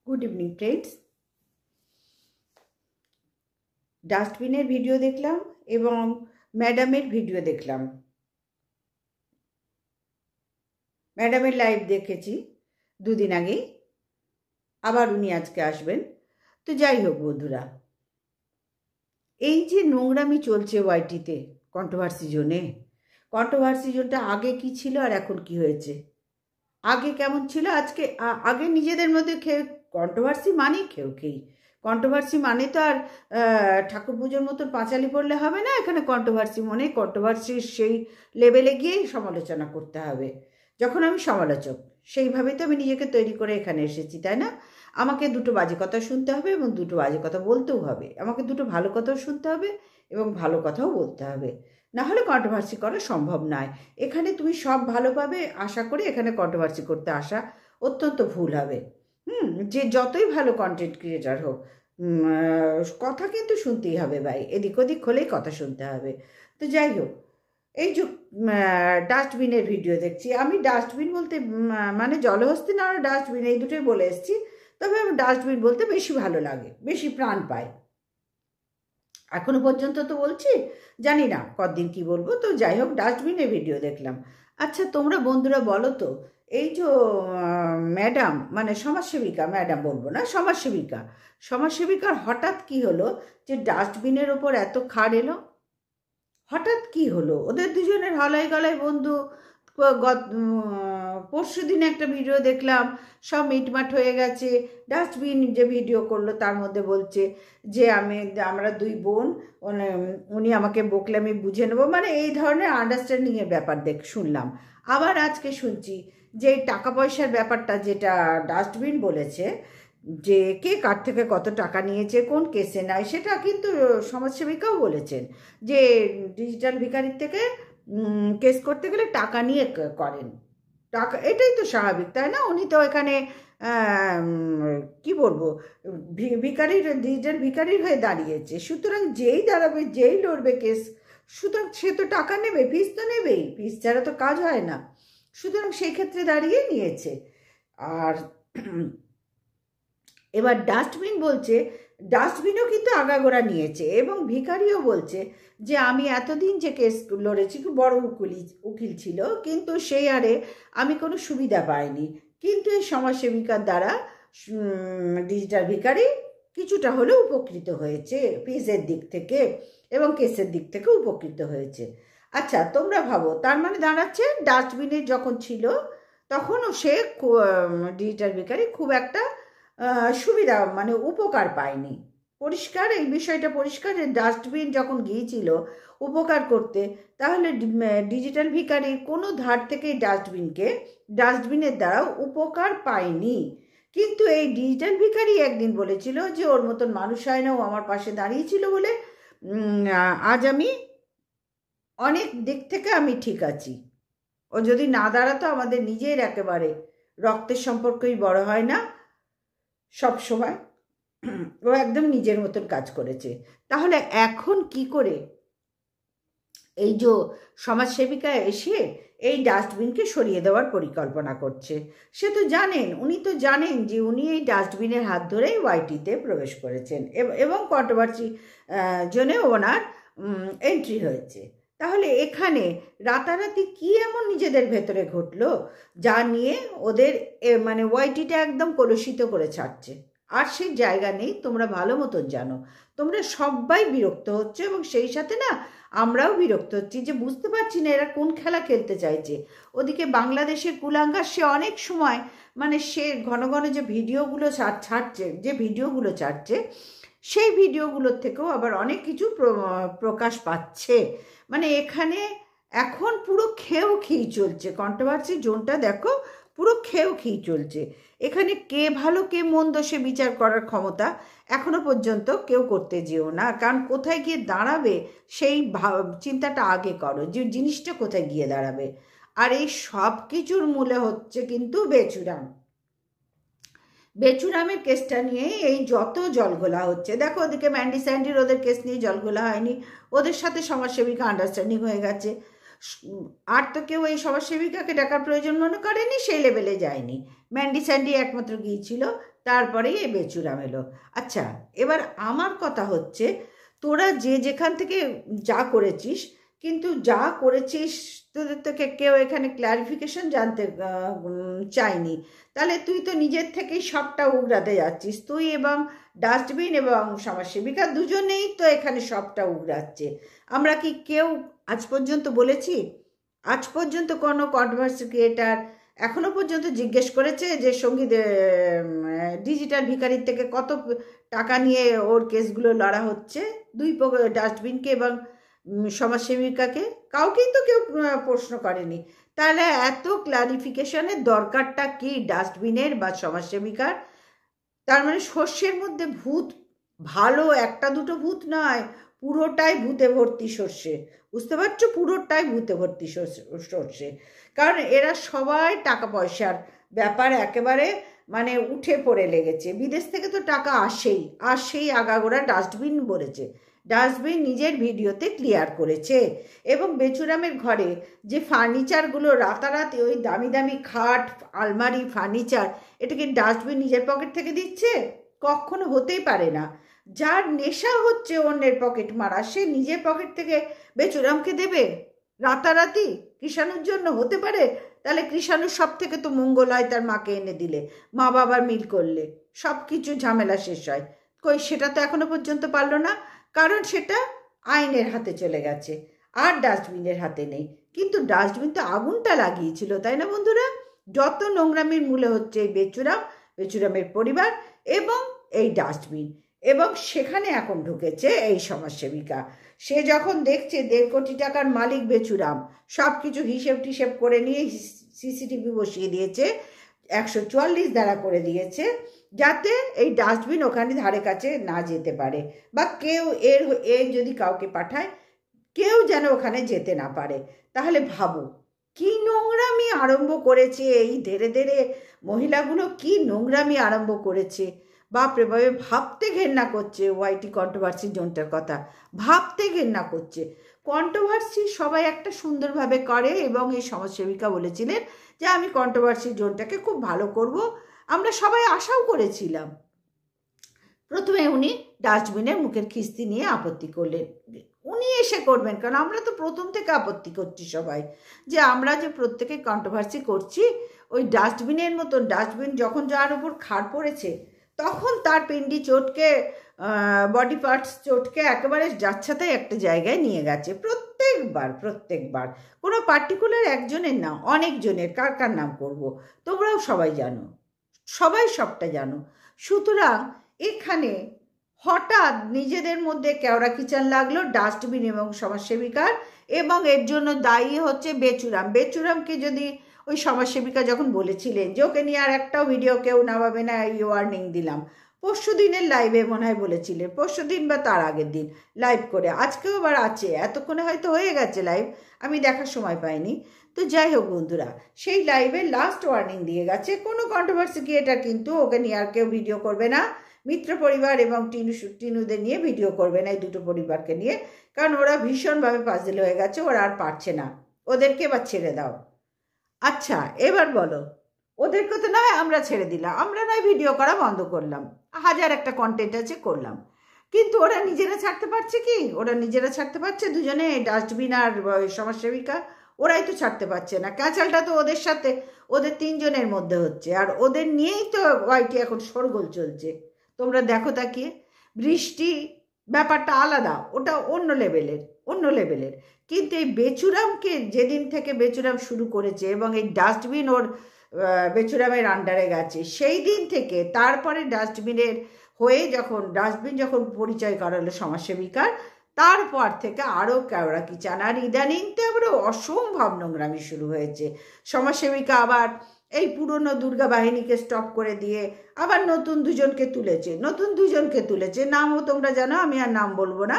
Good evening friends. ডাস্টবিনের video দেখলাম এবং ম্যাডামের ভিডিও দেখলাম। ম্যাডামের লাইভ দেখেছি দুদিন আগেই, আবার উনি আজকে আসবেন। তো যাই হোক বন্ধুরা, এই যে নোংরামি চলছে ওয়াইটিতে কন্ট্রোভার্সি জোনটা আগে কি ছিল আর এখন কি হয়েছে, আগে কেমন ছিল আজকে আগে নিজেদের মধ্যে কন্ট্রোভার্সি মানে কন্ট্রোভার্সি মানে তো আর ঠাকুর পুজোর মতন পাঁচালি পড়লে হবে না। এখানে কন্ট্রোভার্সির সেই লেভেলে গিয়েই সমালোচনা করতে হবে। যখন আমি সমালোচক, সেইভাবেই তো আমি নিজেকে তৈরি করে এখানে এসেছি, তাই না? আমাকে দুটো বাজে কথা শুনতে হবে এবং দুটো বাজে কথা বলতেও হবে। আমাকে দুটো ভালো কথাও শুনতে হবে এবং ভালো কথাও বলতে হবে, না হলে কন্ট্রোভার্সি করা সম্ভব নয়। এখানে তুমি সব ভালো পাবে আশা করে এখানে কন্ট্রোভার্সি করতে আসা অত্যন্ত ভুল হবে। যে যতই ভালো কন্টেন্ট ক্রিয়েটার হোক, কথা কিন্তু শুনতেই হবে ভাই, এদিক ওদিক হলেই কথা শুনতে হবে। তো যাই হোক, এই যে ডাস্টবিনের ভিডিও দেখছি, আমি ডাস্টবিন বলতে মানে জলহস্তি না ডাস্টবিন এই দুটোই বলে এসেছি। তবে আমি ডাস্টবিন বলতে বেশি ভালো লাগে, বেশি প্রাণ পায়। এখনো পর্যন্ত তো বলছি, জানি না কতদিন কি বলবো। তো যাই হোক, ডাস্টবিনের ভিডিও দেখলাম। আচ্ছা তোমরা বন্ধুরা বলো তো, এই যে ম্যাডাম মানে সমাজসেবিকা, ম্যাডাম বলবো না, সমাজসেবিকার হঠাৎ কি হলো যে ডাস্টবিনের ওপর এত খাড় এলো? হঠাৎ কি হলো? ওদের দুজনের হলাই গলায় বন্ধু। পরশু দিনে একটা ভিডিও দেখলাম, সব মিটমাট হয়ে গেছে। ডাস্টবিন যে ভিডিও করলো তার মধ্যে বলছে যে আমরা দুই বোন, উনি আমাকে বকলে আমি বুঝে নেবো, মানে এই ধরনের আন্ডারস্ট্যান্ডিংয়ের ব্যাপার শুনলাম। আবার আজকে শুনছি যে টাকা পয়সার ব্যাপারটা, যেটা ডাস্টবিন বলেছে যে কে কার থেকে কত টাকা নিয়েছে, কোন কেসে নাই, সেটা কিন্তু সমাজসেবিকাও বলেছেন যে ডিজিটাল ভিখারির থেকে কেস করতে গেলে টাকা নিয়ে করেন। টাকা, এটাই তো স্বাভাবিক, তাই না? উনি তো এখানে কি বলবো, ভিখারির, ডিজিটাল ভিখারির হয়ে দাঁড়িয়েছে। সুতরাং যেই দাঁড়াবে, যেই লড়বে কেস, সুতরাং সে তো টাকা নেবে, ফিস তো নেবেই, ফিস ছাড়া তো কাজ হয় না। সুতরাং সেই ক্ষেত্রে দাঁড়িয়ে নিয়েছে। আর এবার ডাস্টবিন বলছে, ডাস্টবিনও কিন্তু আগাগোড়া নিয়েছে এবং ভিখারিও বলছে যে আমি এতদিন যে কেস লড়েছি, খুব বড় উকিল ছিল, কিন্তু সেই আরে আমি কোনো সুবিধা পাইনি। কিন্তু এই সমাজসেবিকার দ্বারা ডিজিটাল ভিখারি কিছুটা হলেও উপকৃত হয়েছে, ফিজের দিক থেকে এবং কেসের দিক থেকে উপকৃত হয়েছে। আচ্ছা তোমরা ভাবো, তার মানে দাঁড়াচ্ছে ডাস্টবিনে যখন ছিল তখনও সে ডিজিটাল ভিখারি খুব একটা সুবিধা মানে উপকার পায়নি। পরিষ্কার এই বিষয়টা পরিষ্কার যে ডাস্টবিন যখন গিয়েছিল উপকার করতে, তাহলে ডিজিটাল ভিখারির কোনো ধার থেকেই ডাস্টবিনের দ্বারা উপকার পায়নি। কিন্তু এই ডিজিটাল ভিখারি একদিন বলেছিল যে ওর মতন মানুষ হয় না, ও আমার পাশে দাঁড়িয়েছিল বলে আজ আমি অনেক দিক থেকে আমি ঠিক আছি। ও যদি না দাঁড়াতো, আমাদের নিজের একেবারে রক্তের সম্পর্কই বড় হয় না সব সময়, ও একদম নিজের মতন কাজ করেছে। তাহলে এখন কি করে এই যে সমাজসেবিকা এসে এই ডাস্টবিনকে সরিয়ে দেওয়ার পরিকল্পনা করছে? সে তো জানেন, উনি তো জানেন যে উনি এই ডাস্টবিনের হাত ধরেই ওয়াইটিতে প্রবেশ করেছেন এবং কন্ট্রোভার্সি জন্য ওনার এন্ট্রি হয়েছে। তাহলে এখানে রাতারাতি কি এমন নিজেদের ভেতরে ঘটলো যা নিয়ে ওদের মানে ওয়াইটিটা একদম কলুষিত করে ছাড়ছে? আর সেই জায়গা নেই, তোমরা ভালো মতন জানো। তোমরা সবাই বিরক্ত হচ্ছে এবং সেই সাথে না আমরাও বিরক্ত হচ্ছি যে বুঝতে পারছি না এরা কোন খেলা খেলতে চাইছে। ওদিকে বাংলাদেশের কুলাঙ্গার সে অনেক সময় মানে সে ঘন ঘন যে ভিডিওগুলো ছাড়ছে সেই ভিডিওগুলোর থেকেও আবার অনেক কিছু প্রকাশ পাচ্ছে। মানে এখানে এখন পুরো খেয়েই চলছে কন্ট্রোভার্সি জোনটা, দেখো পুরো খেয়েই চলছে। এখানে কে ভালো কে মন্দ সে বিচার করার ক্ষমতা এখনো পর্যন্ত কেউ করতে যেও না, কারণ কোথায় গিয়ে দাঁড়াবে সেই চিন্তাটা আগে করো যে জিনিসটা কোথায় গিয়ে দাঁড়াবে। আর এই সব কিছুর মূলে হচ্ছে কিন্তু বেচুরামের কেসটা নিয়ে এই যত জলঘোলা হচ্ছে। দেখো ওদিকে ম্যান্ডি স্যান্ডির ওদের কেস নিয়ে জলঘোলা হয়নি, ওদের সাথে সমাজসেবিকা আন্ডারস্ট্যান্ডিং হয়ে গেছে। আর তো কেউ এই সমাজসেবিকাকে ডাকার প্রয়োজন মনে করেনি, সেই লেভেলে যায়নি। ম্যান্ডি স্যান্ডি একমাত্র গিয়েছিল তারপরেই এই বেচুরাম এলো। আচ্ছা, এবার আমার কথা হচ্ছে, তোরা যে যেখান থেকে যা করেছিস, কিন্তু যা করেছিস তোদের থেকে কেউ এখানে ক্লারিফিকেশন জানতে চায়নি। তাহলে তুই তো নিজের থেকেই সবটা উগরাতে যাচ্ছিস। তুই এবং ডাস্টবিন এবং সমাজসেবিকা দুজনেই তো এখানে সবটা উগরাচ্ছে। আমরা কি কেউ আজ পর্যন্ত বলেছি? আজ পর্যন্ত কোনো কন্ট্রোভার্সি ক্রিয়েটার এখনো পর্যন্ত জিজ্ঞেস করেছে যে সঙ্গীত ডিজিটাল ভিখারির থেকে কত টাকা নিয়ে ওর কেসগুলো লড়া হচ্ছে? দুই ডাস্টবিনকে এবং সমাজসেবিকাকে কাউকেই তো কেউ প্রশ্ন করেনি। তাহলে এত ক্লারিফিকেশনের দরকারটা কি ডাস্টবিনের বা সমাজসেবিকার? তার মানে শস্যের মধ্যে ভূত ভালো একটা দুটো ভূত নয়, পুরোটাই ভূতে ভর্তি সর্ষে। বুঝতে পারছো? পুরোটাই ভূতে ভর্তি সর্ষে। কারণ এরা সবাই টাকা পয়সার ব্যাপার একেবারে মানে উঠে পড়ে লেগেছে। বিদেশ থেকে তো টাকা আসেই আগাগোড়া ডাস্টবিন বলেছে। ডাস্টবিন নিজের ভিডিওতে ক্লিয়ার করেছে। এবং বেচুরামের ঘরে যে ফার্নিচারগুলো রাতারাতি, ওই দামি দামি খাট, আলমারি, ফার্নিচার, এটাকে ডাস্টবিন নিজের পকেট থেকে দিচ্ছে? কখনো হতেই পারে না। যার নেশা হচ্ছে অন্যের পকেট মারা, সে নিজের পকেট থেকে বেচুরামকে দেবে রাতারাতি কৃষাণুর জন্য? হতে পারে? তাহলে কৃষাণুর সব থেকে তো মঙ্গল হয় তার মাকে এনে দিলে, মা বাবার মিল করলে সব কিছু ঝামেলা শেষ হয়। কই, সেটা তো এখনো পর্যন্ত পারলো না, কারণ সেটা আইনের হাতে চলে গেছে, আর ডাস্টবিনের হাতে নেই। কিন্তু ডাস্টবিন তো আগুনটা লাগিয়েছিল, তাই না বন্ধুরা? যত নোংরামির মূলে হচ্ছে এই বেচুরামের পরিবার এবং এই ডাস্টবিন। এবং সেখানে এখন ঢুকেছে এই সমাজসেবিকা। সে যখন দেখছে 1.5 কোটি টাকার মালিক বেচুরাম, সব কিছু হিসেব টিসেব করে নিয়ে সিসিটিভি বসিয়ে দিয়েছে, 144 দ্বারা করে দিয়েছে, যাতে এই ডাস্টবিন ওখানে ধারে কাছে না যেতে পারে, বা কেউ এর যদি কাউকে পাঠায়, কেউ যেন ওখানে যেতে না পারে। তাহলে ভাবো কি নোংরামি আরম্ভ করেছে এই ধীরে ধীরে মহিলাগুলো, কি নোংরামি আরম্ভ করেছে। বাপরে বাপরে, ভাবতে ঘেন্না করছে ওয়াইটি কন্ট্রোভার্সি জোনটার কথা, ভাবতে ঘেন্না করছে। কন্ট্রোভার্সি সবাই একটা সুন্দরভাবে করে, এবং এই সমাজসেবিকা বলেছিলেন যে আমি কন্ট্রোভার্সি জোনটাকে খুব ভালো করব। আমরা সবাই আশাও করেছিলাম। প্রথমে উনি ডাস্টবিনের মুখের খিস্তি নিয়ে আপত্তি করলেন। উনি এসে করবেন, কারণ আমরা তো প্রথম থেকে আপত্তি করছি সবাই, যে আমরা যে প্রত্যেকে কন্ট্রোভার্সি করছি, ওই ডাস্টবিনের মতন ডাস্টবিন যখন যার উপর খাড় পড়েছে, তখন তার পিন্ডি চটকে, বডি পার্টস চটকে একেবারে যাচ্ছাতাই একটা জায়গায় নিয়ে গেছে। প্রত্যেকবার কোনো পার্টিকুলার একজনের না, অনেকজনের। কার কার নাম করব? তোমরাও সবাই জানো, সবাই সবটা জানো। সুতরাং এখানে হঠাৎ নিজেদের মধ্যে কেওড়া কিচান লাগলো ডাস্টবিন এবং সমাজসেবিকার, এবং এর জন্য দায়ী হচ্ছে বেচুরামকে যদি ওই সমাজসেবিকা যখন বলেছিলেন যে ওকে নিয়ে আর একটাও ভিডিও কেউ নামাবে না, এই ওয়ার্নিং দিলাম, পরশু দিনের লাইভে মনে হয় বলেছিলেন, পরশু দিন বা তার আগের দিন লাইভ করে, আজকেও আবার আছে, এতক্ষণে হয়তো হয়ে গেছে লাইভ, আমি দেখার সময় পাইনি। তো যাই হোক বন্ধুরা, সেই লাইভে লাস্ট ওয়ার্নিং দিয়ে গেছে, কোনো কন্ট্রোভার্সি ক্রিয়েটার কিন্তু ওকে নিয়ে আর কেউ ভিডিও করবে না, মিত্র পরিবার এবং টিনুদের নিয়ে ভিডিও করবে না, এই দুটো পরিবারকে নিয়ে, কারণ ওরা ভীষণভাবে পাজল হয়ে গেছে, ওরা আর পারছে না, ওদেরকে এবার ছেড়ে দাও। আচ্ছা, এবার বলো, ওদেরকে তো নয় আমরা ছেড়ে দিলাম, আমরা নয় ভিডিও করা বন্ধ করলাম, হাজার একটা কন্টেন্ট আছে করলাম, কিন্তু ওরা নিজেরা ছাড়তে পারছে কি? ওরা নিজেরা ছাড়তে পারছে? দুজনে, ডাস্টবিন আর সমাজসেবিকা, ওরাই তো ছাড়তে পারছে না। ক্যাচালটা তো ওদের সাথে, ওদের তিনজনের মধ্যে হচ্ছে, আর ওদের নিয়েই তো ওয়াইটি এখন শোরগোল চলছে। তোমরা দেখো তাকিয়ে, বৃষ্টি ব্যাপারটা আলাদা, ওটা অন্য লেভেলের। কিন্তু এই বেচুরামকে যেদিন থেকে বেচুরাম শুরু করেছে এবং এই ডাস্টবিন ওর বেচুরামের আন্ডারে গেছে, সেই দিন থেকে তারপরে ডাস্টবিনের হয়ে ডাস্টবিন যখন পরিচয় করালো সমাজসেবিকার, তারপর থেকে আরও কেওড়া কিচান, আর ইদানিং তো আবার অসম্ভব নোংরামি শুরু হয়েছে। সমাজসেবিকা আবার এই পুরনো দুর্গা বাহিনীকে স্টপ করে দিয়ে আবার নতুন দুজনকে তুলেছে, নামও তোমরা জানো, আমি আর নাম বলবো না।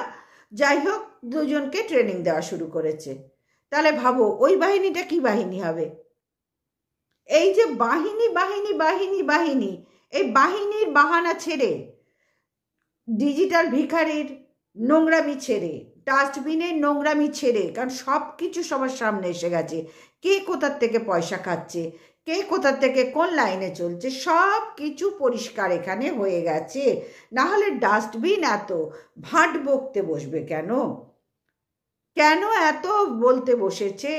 যাই হোক, দুজনকে ট্রেনিং দেওয়া শুরু করেছে। তাহলে ভাবো ওই বাহিনীটা কি বাহিনী হবে? এই যে বাহিনী, এই বাহিনীর বাহানা ছেড়ে, ডিজিটাল ভিখারির নোংরামি ছেড়ে, ডাস্টবিনের নোংরামি ছেড়ে, কারণ সব কিছু সবার সামনে এসে গেছে, কে কোথার থেকে পয়সা খাচ্ছে, কে কোথা থেকে কোন লাইনে চলছে সব কিছু পরিষ্কার এখানে হয়ে গেছে। না হলে ডাস্টবিন এত ভাট বকতে বসবে কেন? কেন এত বলতে বসেছে?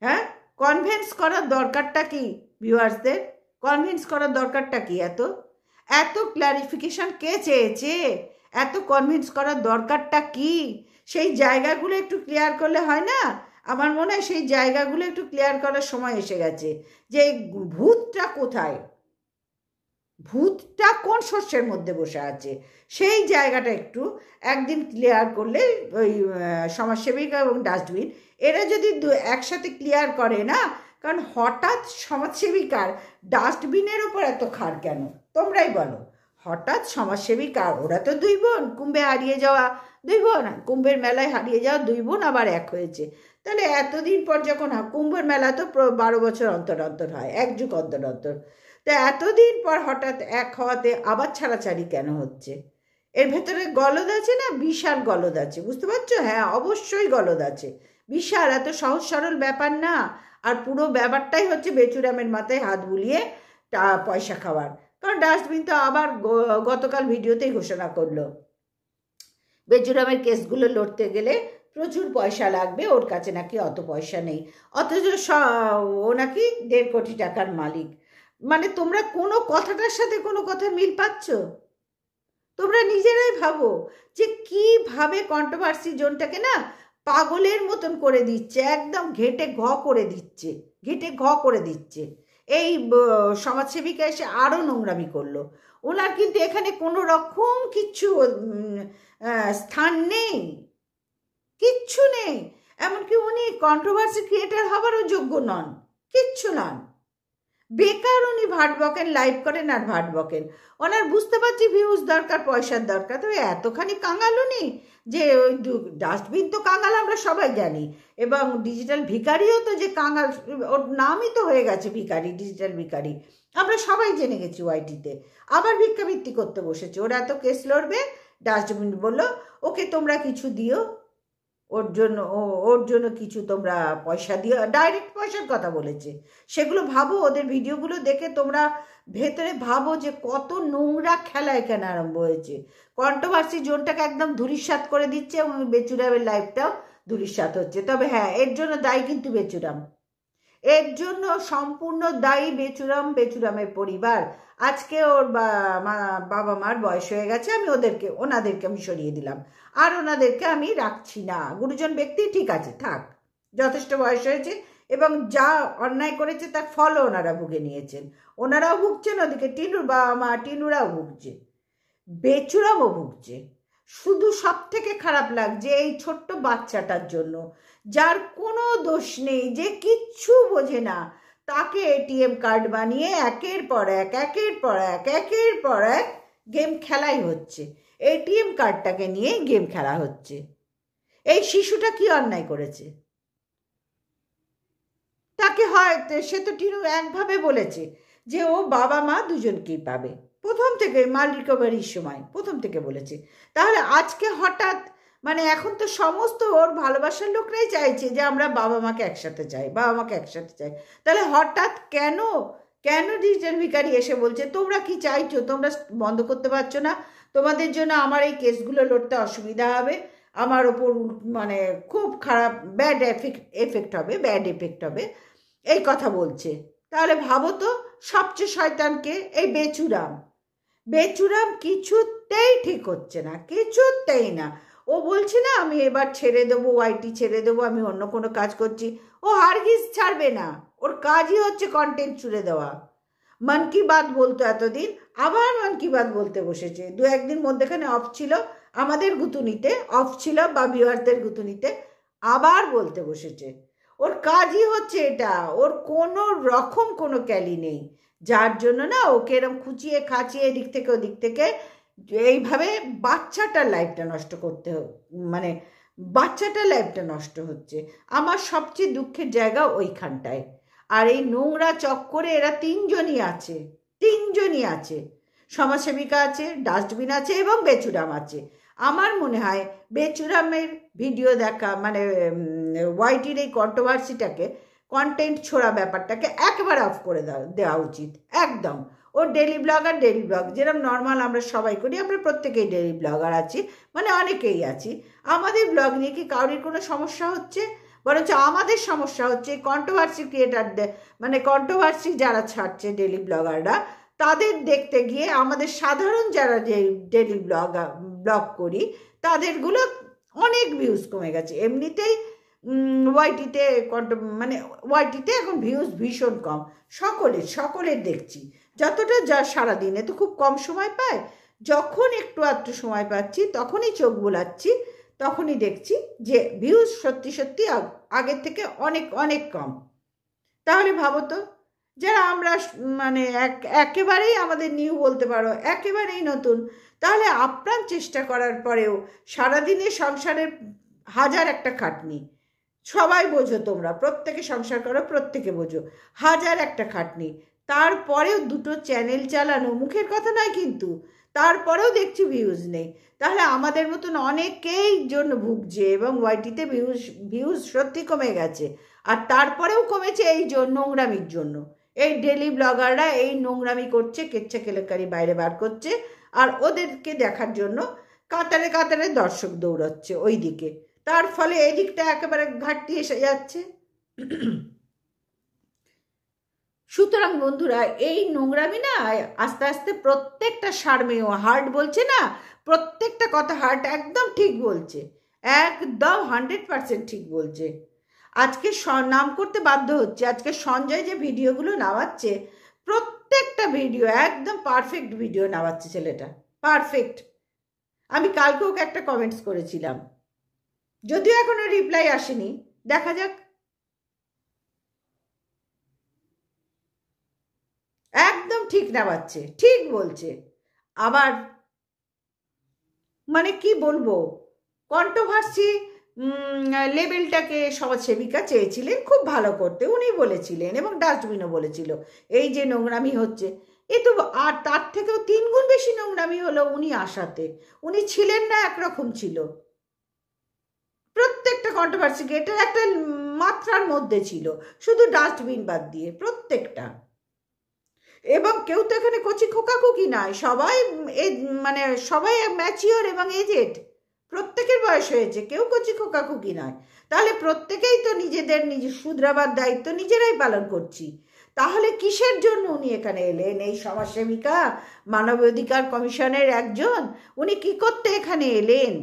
হ্যাঁ, কনভিন্স করার দরকারটা কি? ভিউয়ার্সদের কনভিন্স করার দরকারটা কি? এত এত ক্ল্যারিফিকেশন কে চেয়েছে? এত কনভিন্স করার দরকারটা কি? সেই জায়গাগুলো একটু ক্লিয়ার করলে হয় না? আমার মনে হয় সেই জায়গাগুলো একটু ক্লিয়ার করার সময় এসে গেছে, যে ভূতটা কোথায়, ভূতটা কোন শস্যের মধ্যে বসে আছে, সেই জায়গাটা একটু একদিন ক্লিয়ার করলে ওই সমাজসেবিকা এবং ডাস্টবিন এরা যদি একসাথে ক্লিয়ার করে না, কারণ হঠাৎ সমাজসেবিকার ডাস্টবিনের ওপর এত খার কেন তোমরাই বলো? হঠাৎ সমাজসেবিকার, ওরা তো দুই বোন, কুম্ভে হারিয়ে যাওয়া দুই বোন, কুম্ভের মেলায় হারিয়ে যাওয়া দুই বোন আবার এক হয়েছে, তাহলে এতদিন পর যখন কুম্ভের মেলা তো 12 বছর অন্তর অন্তর হয়, এক যুগ অন্তর অন্তর, তো এতদিন পর হঠাৎ এক হওয়াতে আবার ছাড়াছাড়ি কেন হচ্ছে? এর ভেতরে গলদ আছে না, বিশাল গলদ আছে, বুঝতে পারছো? হ্যাঁ, অবশ্যই গলদ আছে, বিশাল, এত সহজ সরল ব্যাপার না। আর পুরো ব্যাপারটাই হচ্ছে বেচুরামের মাথায় হাত বুলিয়ে পয়সা খাওয়ার। কারণ ডাস্টবিন তো আবার গতকাল ভিডিওতেই ঘোষণা করলো বেচুরামের কেসগুলো লড়তে গেলে প্রচুর পয়সা লাগবে, ওর কাছে নাকি অত পয়সা নেই, অথচ ও নাকি 1.5 কোটি টাকার মালিক। মানে তোমরা কোনো কথাটার সাথে কোনো কথা মিল পাচ্ছ? তোমরা নিজেরাই ভাবো যে কিভাবে কন্ট্রোভার্সি জোনটাকে না পাগলের মতন করে দিচ্ছে, একদম ঘেটে ঘ করে দিচ্ছে, ঘেটে ঘ করে দিচ্ছে। এই সমাজসেবিকা এসে আরও নোংরামি করলো। ওনার কিন্তু এখানে কোনো রকম কিচ্ছু স্থান নেই, কিচ্ছু নেই, এমনকি উনি কন্ট্রোভার্সি ক্রিয়েটার হবারও যোগ্য নন, কিচ্ছু নন, বেকার উনি ভাট বকেন, লাইভ করেন আর ভাট বকেন। ওনার বুঝতে পারছি ভিউজ দরকার, পয়সার দরকার, তবে এতখানি কাঙাল উনি যে ওই ডাস্টবিন তো কাঙাল আমরা সবাই জানি, এবং ডিজিটাল ভিখারিও তো যে কাঙাল, ওর নামই তো হয়ে গেছে ভিখারি, ডিজিটাল ভিখারি, আমরা সবাই জেনে গেছি। ওয়াইটিতে আবার ভিক্ষাবৃত্তি করতে বসেছে, ওরা এত কেস লড়বে, ডাস্টবিন বললো ওকে তোমরা কিছু দিও, ওর জন্য কিছু তোমরা পয়সা দিও, ডাইরেক্ট পয়সার কথা বলেছে। সেগুলো ভাবো, ওদের ভিডিওগুলো দেখে তোমরা ভেতরে ভাবো যে কত নোংরা খেলা এখানে আরম্ভ হয়েছে। কন্ট্রোভার্সি জোনটাকে একদম ধূলিসাৎ করে দিচ্ছে এবং বেচুরামের লাইফটাও ধূলিসাৎ হচ্ছে। তবে হ্যাঁ, এর জন্য দায়ী কিন্তু বেচুরাম, এর জন্য সম্পূর্ণ দায়ী বেচুরাম, বেচুরামের পরিবার। আজকে ওর বাবা মার বয়স হয়ে গেছে, আমি ওনাদেরকে আমি সরিয়ে দিলাম, আর ওনাদেরকে আমি রাখছি না। গুরুজন ব্যক্তি ঠিক আছে, থাক, যথেষ্ট বয়স হয়েছে, এবং যা অন্যায় করেছে তার ফলও ওনারা ভুগে নিয়েছেন, ওনারাও ভুগছেন, ওদিকে টিনুর বাবা মা টিনুরাও ভুগছে, বেচুরামও ভুগছে। শুধু সব থেকে খারাপ লাগছে এই ছোট্ট বাচ্চাটার জন্য, যার কোনো দোষ নেই, যে কিচ্ছু বোঝে না, তাকে এটিএম কার্ড বানিয়ে একের পর এক গেম খেলাই হচ্ছে, এটিএম কার্ডটাকে নিয়ে গেম খেলা হচ্ছে। এই শিশুটা কি অন্যায় করেছে? তাকে হয়তো, সে তো টিনু একভাবে বলেছে যে ও বাবা মা দুজনকেই পাবে, প্রথম থেকে মাল রিকভারির সময় প্রথম থেকে বলেছে। তাহলে আজকে হঠাৎ, মানে এখন তো সমস্ত ওর ভালোবাসার লোকরাই চাইছে যে আমরা বাবা মাকে একসাথে চাই, বাবা মাকে একসাথে চাই, তাহলে হঠাৎ কেন ডিজিটাল ভিখারি এসে বলছে তোমরা কি চাইছো, তোমরা বন্ধ করতে পারছো না, তোমাদের জন্য আমার এই কেসগুলো লড়তে অসুবিধা হবে, আমার ওপর মানে খুব খারাপ ব্যাড এফেক্ট হবে, এই কথা বলছে। তাহলে ভাবো তো, সবচেয়ে শয়তানকে এই বেচুরাম কিছুতেই ঠিক হচ্ছে না, কিছুতেই না। ও বলছে না আমি এবার ছেড়ে দেবো, ওয়াইটি ছেড়ে দেবো, আমি অন্য কোনো কাজ করছি, ও হারগিজ ছাড়বে না, ওর কাজই হচ্ছে কন্টেন্ট ছুড়ে দেওয়া। মন কি বাত বলতো এতদিন, আবার মন কি বাত বলতে বসেছে, 2-1 দিন মধ্যেখানে অফ ছিল, আমাদের গুতুনিতে অফ ছিল বা ভিউয়ারদের গুতুনিতে, আবার বলতে বসেছে। ওর কাজই হচ্ছে এটা, ওর কোনো রকম কোনো ক্যালি নেই, যার জন্য না ওকে এরকম খুঁচিয়ে খাচিয়ে এদিক থেকে ওদিক থেকে এইভাবে বাচ্চাটার লাইফটা নষ্ট করতে, মানে বাচ্চাটার লাইফটা নষ্ট হচ্ছে। আমার সবচেয়ে দুঃখের জায়গা ওইখানটায়। আর এই নোংরা চক্করে এরা তিনজনই আছে, সমাজসেবিকা আছে, ডাস্টবিন আছে এবং বেচুরাম আছে। আমার মনে হয় বেচুরামের ভিডিও দেখা, মানে ওয়াইটির এই কন্ট্রোভার্সিটাকে কন্টেন্ট ছোড়া ব্যাপারটাকে একেবারে অফ করে দেওয়া উচিত একদম। ও ডেলি ব্লগার, ডেলি ব্লগ যেরকম নর্মাল আমরা সবাই করি, আমরা প্রত্যেকেই ডেলি ব্লগার আছি, মানে অনেকেই আছি। আমাদের ব্লগ নিয়ে কি কারোর কোনো সমস্যা হচ্ছে? বরঞ্চ আমাদের সমস্যা হচ্ছে কন্ট্রোভার্সি ক্রিয়েটারদের, মানে কন্ট্রোভার্সি যারা ছাড়ছে ডেলি ব্লগাররা, তাদের দেখতে গিয়ে আমাদের সাধারণ যারা ডেলি ব্লগ করি তাদেরগুলো অনেক ভিউজ কমে গেছে। এমনিতেই ওয়াইটিতে মানে ওয়াইটিতে এখন ভিউজ ভীষণ কম, সকলের দেখছি। যতটা যা সারাদিনে তো খুব কম সময় পায়, যখন একটু আধটু সময় পাচ্ছি তখনই চোখ বোলাচ্ছি, তখনই দেখছি যে ভিউজ সত্যি সত্যি আগের থেকে অনেক অনেক কম। তাহলে ভাবো তো, যারা আমরা মানে একেবারেই আমাদের নিউ বলতে পারো, একেবারেই নতুন, তাহলে আপ্রাণ চেষ্টা করার পরেও সারাদিনে সংসারের হাজার একটা খাটনি, সবাই বোঝো, তোমরা প্রত্যেকে সংসার করো, প্রত্যেকে বোঝো, হাজার একটা খাটনি, তারপরেও দুটো চ্যানেল চালানো মুখের কথা নয় কিন্তু, তারপরেও দেখছি ভিউজ নেই। তাহলে আমাদের মতন অনেকেই জন্য ভুগছে, এবং ওয়াইটিতে ভিউজ সত্যি কমে গেছে। আর তারপরেও কমেছে এই নোংরামির জন্য। এই ডেলি ব্লগাররা এই নোংরামি করছে, কেচ্ছা কেলেঙ্কারি বাইরে বার করছে, আর ওদেরকে দেখার জন্য কাতারে কাতারে দর্শক দৌড়াচ্ছে ওই দিকে। তার ফলে এই দিকটা একেবারে ঘাটতি এসে যাচ্ছে। সুতরাং বন্ধুরা, এই নোংরামি না আস্তে আস্তে প্রত্যেকটা সারমেয়, হার্ট বলছে না, প্রত্যেকটা কথা হার্ট একদম ঠিক বলছে, একদম 100% ঠিক বলছে। আজকে নাম করতে বাধ্য হচ্ছে, আজকে সঞ্জয় যে ভিডিওগুলো নামাচ্ছে, প্রত্যেকটা ভিডিও একদম পারফেক্ট ভিডিও নামাচ্ছে ছেলেটা, পারফেক্ট। আমি কালকে ওকে একটা কমেন্টস করেছিলাম, যদিও এখনো রিপ্লাই আসেনি, দেখা যাক। একদম ঠিক নামাচ্ছে, ঠিক বলছে। আবার মানে কি বলবো, কন্ট্রোভার্সি লেভেলটাকে সমাজসেবিকা চেয়েছিলেন খুব ভালো করতে, উনি বলেছিলেন, এবং ডাস্টবিনও বলেছিল এই যে নোংরামি হচ্ছে, এ তো আর তার থেকেও 3 গুণ বেশি নোংরামি হলো উনি আসাতে। উনি ছিলেন না, একরকম ছিল। প্রত্যেকটা কন্ট্রোভার্সিকে এটা একটা মাত্রার মধ্যে ছিল, শুধু ডাস্টবিন বাদ দিয়ে প্রত্যেকটা। এবং কেউ তো এখানে কচি খোকাকুকি নয়, সবাই মানে সবাই ম্যাচিওর এবং এজেড, প্রত্যেকের বয়স হয়েছে, কেউ কচি খোকাকুকি নয়। তাহলে প্রত্যেকেই তো নিজেদের শুধরাবার দায়িত্ব নিজেরাই পালন করছি। তাহলে কিসের জন্য উনি এখানে এলেন? এই সমাজসেবিকা, মানবাধিকার কমিশনের একজন, উনি কি করতে এখানে এলেন?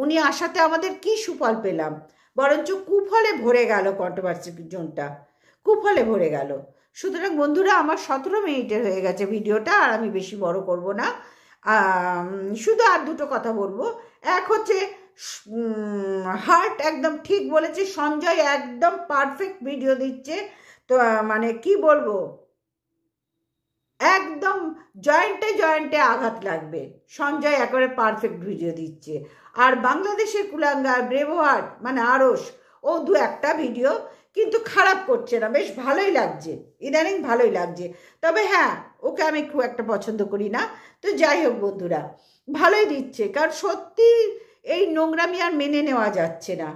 উনি আসাতে আমাদের কি সুফল পেলাম? বরঞ্চ কুফলে ভরে গেল কন্ট্রোভার্সি জোনটা, কুফলে ভরে গেল। সুতরাং বন্ধুরা, আমার 17 মিনিটের হয়ে গেছে ভিডিওটা, আর আমি বেশি বড় করব না। শুধু আর দুটো কথা বলবো। এক হচ্ছে, হার্ট একদম ঠিক বলেছে, সঞ্জয় একদম পারফেক্ট ভিডিও দিচ্ছে। তো মানে কি বলবো, একদম জয়েন্টে জয়েন্টে আঘাত লাগবে, সঞ্জয় একেবারে পারফেক্ট ভিডিও দিচ্ছে। আর বাংলাদেশের কুলাঙ্গার ব্রেভহার্ট মানে আরস, ও 2-1টা ভিডিও কিন্তু খারাপ করছে না, বেশ ভালোই লাগছে, ইদানিং ভালোই লাগছে। তবে হ্যাঁ, ওকে আমি খুব একটা পছন্দ করি না। তো যাই হোক বন্ধুরা, ভালোই দিচ্ছে, কারণ সত্যি এই নোংরামি আর মেনে নেওয়া যাচ্ছে না।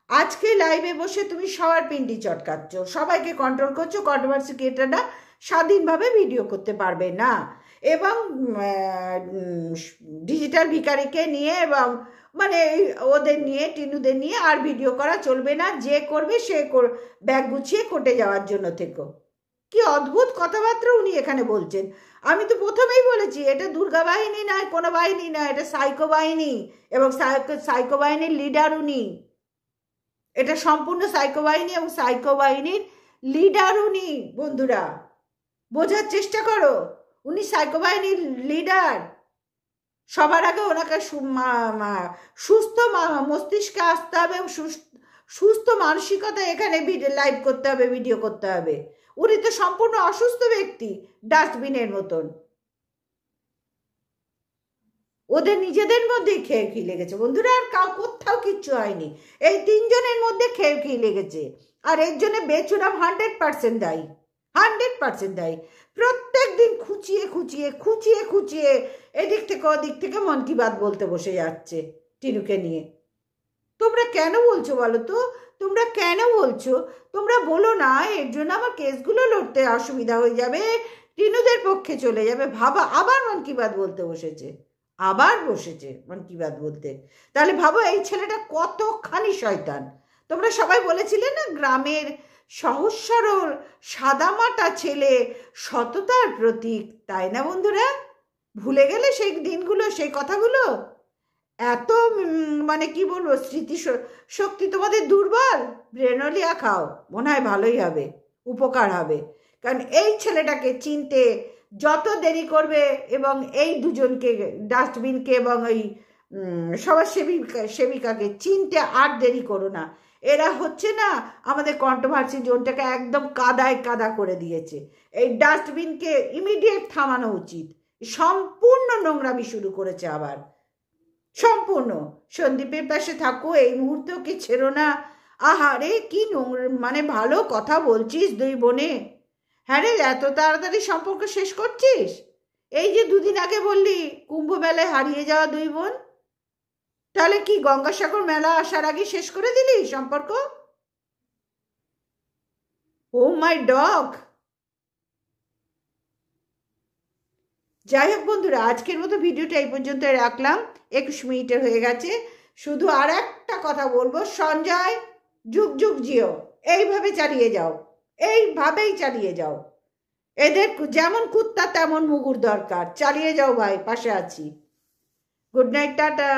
আজকে লাইভে বসে তুমি সবার পিন্ডি চটকাচ্ছ, সবাইকে কন্ট্রোল করছো, কন্ট্রোভার্সি ক্রিয়েটাররা স্বাধীনভাবে ভিডিও করতে পারবে না, এবং ডিজিটাল ভিখারিকে নিয়ে এবং মানে ওদের নিয়ে, টিনুদের নিয়ে আর ভিডিও করা চলবে না। যে করবে সে ব্যাগ গুছিয়ে কোর্টে যাওয়ার জন্য থেকো। কি অদ্ভুত কথাবার্তা উনি এখানে বলছেন। আমি তো প্রথমেই বলেছি, এটা দুর্গা বাহিনী নয়, কোনো বাহিনী নয়, এটা সাইকো বাহিনী, এবং সাইকো বাহিনীর লিডার উনি। এটা সম্পূর্ণ সাইকো বাহিনী, এবং সাইকো বাহিনীর লিডার উনি। বন্ধুরা, বোঝার চেষ্টা করো, উনি সাইকো বাহিনীর লিডার। সবার আগে ওনাকে সুস্থ মস্তিষ্কে আসতে হবে, এবং সুস্থ মানসিকতা এখানে লাইভ করতে হবে, ভিডিও করতে হবে। উনি তো সম্পূর্ণ অসুস্থ ব্যক্তি, ডাস্টবিনের মতন। ওদের নিজেদের মধ্যেই খেয়ে লেগেছে বন্ধুরা, আর কোথাও কিচ্ছু হয়নি। এই 3 জনের মধ্যে খেয়ে লেগেছে, আর এর জন্য বেচুরাম 100% দায়ী, 100% দায়ী। প্রত্যেক দিন খুঁচিয়ে খুঁচিয়ে খুঁচিয়ে খুঁচিয়ে এদিক থেকে ওদিক থেকে মন কি বাত বলতে বসে যাচ্ছে টিনুকে নিয়ে। তোমরা কেন বলছো বলো তো? তোমরা কেন বলছো? তোমরা বলো না এর জন্য আমার কেসগুলো লড়তে অসুবিধা হয়ে যাবে, টিনুদের পক্ষে চলে যাবে। ভাবা, আবার মন কি বাত বলতে বসেছে, আবার বসেছে মন কি বাত বলতে। তাহলে ভাবো এই ছেলেটা কতখানি শয়তান। তোমরা সবাই বলেছিলে না গ্রামের সহজ সরল সাদামাটা ছেলে, সততার প্রতীক, তাই না বন্ধুরা? ভুলে গেলে সেই দিনগুলো, সেই কথাগুলো? এত মানে কি বলবো, শক্তি তোমাদের দুর্বল? ব্রেনোলিয়া খাও, মনে হয় ভালোই হবে, উপকার হবে। কারণ এই ছেলেটাকে চিনতে যত দেরি করবে, এবং এই দুজনকে, ডাস্টবিনকে এবং ওই সেবিকাকে চিনতে আর দেরি করো না। এরা হচ্ছে না আমাদের কন্ট্রোভার্সি জোনটাকে একদম কাদায় কাদা করে দিয়েছে। এই ডাস্টবিনকে ইমিডিয়েট থামানো উচিত। সম্পূর্ণ নোংরামি শুরু করেছে আবার, সম্পূর্ণ। সন্দীপের পাশে থাকো, এই মুহূর্তেও কি ছেড়ো না। আহারে কি নোংরা, মানে ভালো কথা বলছিস দুই বোনে। হ্যাঁ রে, এত তাড়াতাড়ি সম্পর্ক শেষ করছিস? এই যে দুদিন আগে বললি কুম্ভ মেলায় হারিয়ে যাওয়া দুই বোন, তাহলে কি গঙ্গাসাগর মেলা আসার আগে শেষ করে দিলি সম্পর্ক? ও মাই ডগ। যাই হোক বন্ধুরা, আজকের মতো ভিডিওটা এই পর্যন্ত রাখলাম। 21 মিনিটের হয়ে গেছে। শুধু আর একটা কথা বলবো, সঞ্জয় যুগ যুগ জিও, এইভাবে চালিয়ে যাও, এইভাবেই চালিয়ে যাও। এদের যেমন কুত্তা তেমন মুগুর দরকার। চালিয়ে যাও ভাই, পাশে আছি। Good night, tata.